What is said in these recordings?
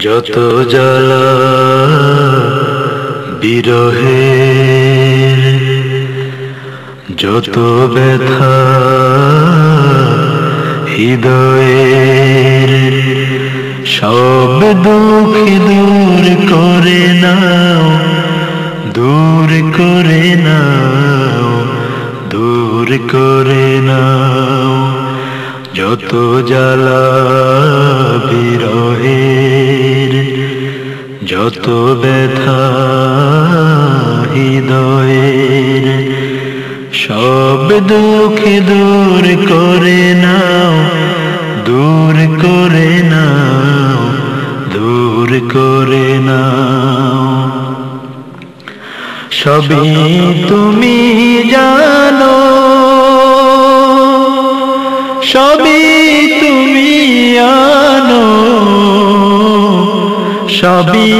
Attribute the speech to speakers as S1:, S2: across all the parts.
S1: যত জ্বালা বিরহের, যত ব্যথা হৃদয়ের, সব দুঃখ দূর করে নাও, দূর করে নাও, দূর করে নাও। যত জ্বালা বিরহের, যত ব্যথা হৃদয়ের, সব দুঃখ দূর করে নাও, দূর করে নাও, দূর করে নাও। সবই তুমি জানো, সবই তুমি জানো, সবই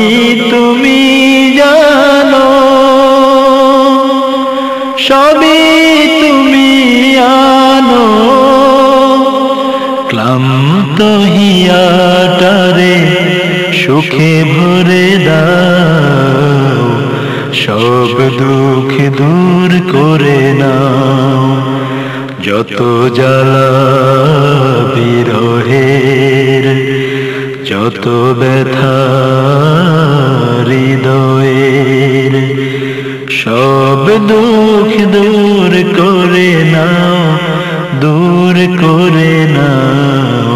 S1: তুমি জানো, সবই তুমি জানো। ক্লান্ত হিয়াটারে সুখে ভরে দাও, সব দুঃখ দূর করে নাও। যত জ্বালা বিরহের, যত ব্যথা হৃদয়ের, সব দুঃখ দূর করে নাও, দূর করে নাও,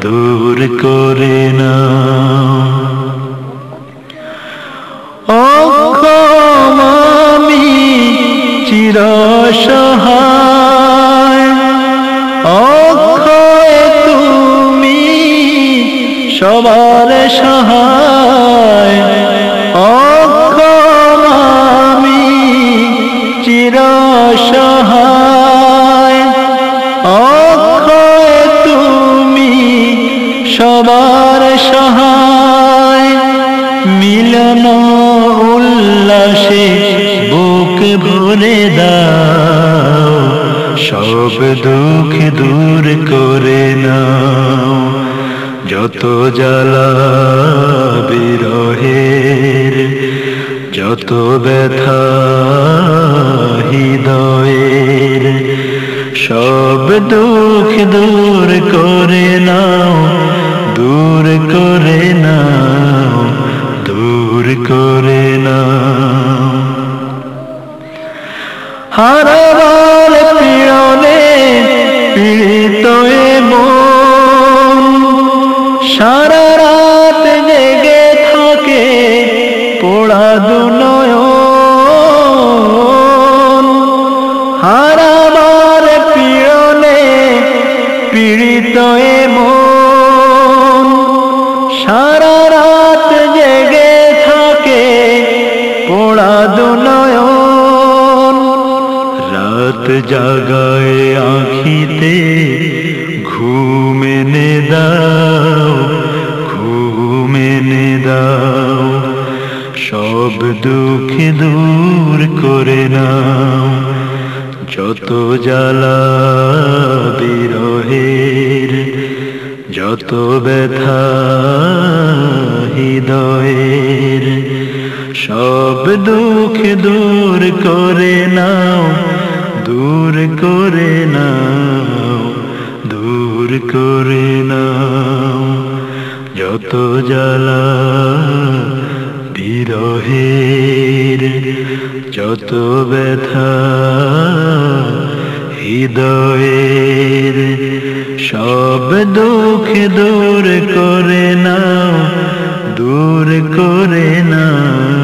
S1: দূর করে নাও। অক্ষম আমি চিরসহায়, অক্ষয় তুমি সবার সহায়। অক্ষম আমি চিরসহায়, অক্ষয় তুমি সবার সহায়। মিলন উল্লাসে বুক ভরে দাও, সব দুঃখ দূর করে নাও। যত জ্বালা বিরহের, যত ব্যথা হৃদয়ের, সব দুঃখ দূর করে নাও, দূর করে নাও, দূর করে নাও। হারাবার পীড়নে পীড়িত এ মন, সারা রাত জেগে থাকে পোড়া দু নয়ন। হারাবার পীড়নে পীড়িত এ মন, সারা রাত জেগে থাকে পোড়া দু নয়ন। রাত জাগায় আঁখিতে ঘুম এনে দাও, ঘুম এনে দাও। সব দুঃখ দূর করে নাও। যত জ্বালা বিরহের, যত ব্যথা হৃদয়ের, সব দুঃখ দূর করে নাও, দূর করে নাও, দূর করে নাও। যত জ্বালা বিরহের, যত ব্যথা হৃদয়ের, সব দুঃখ দূর করে নাও, দূর করে নাও।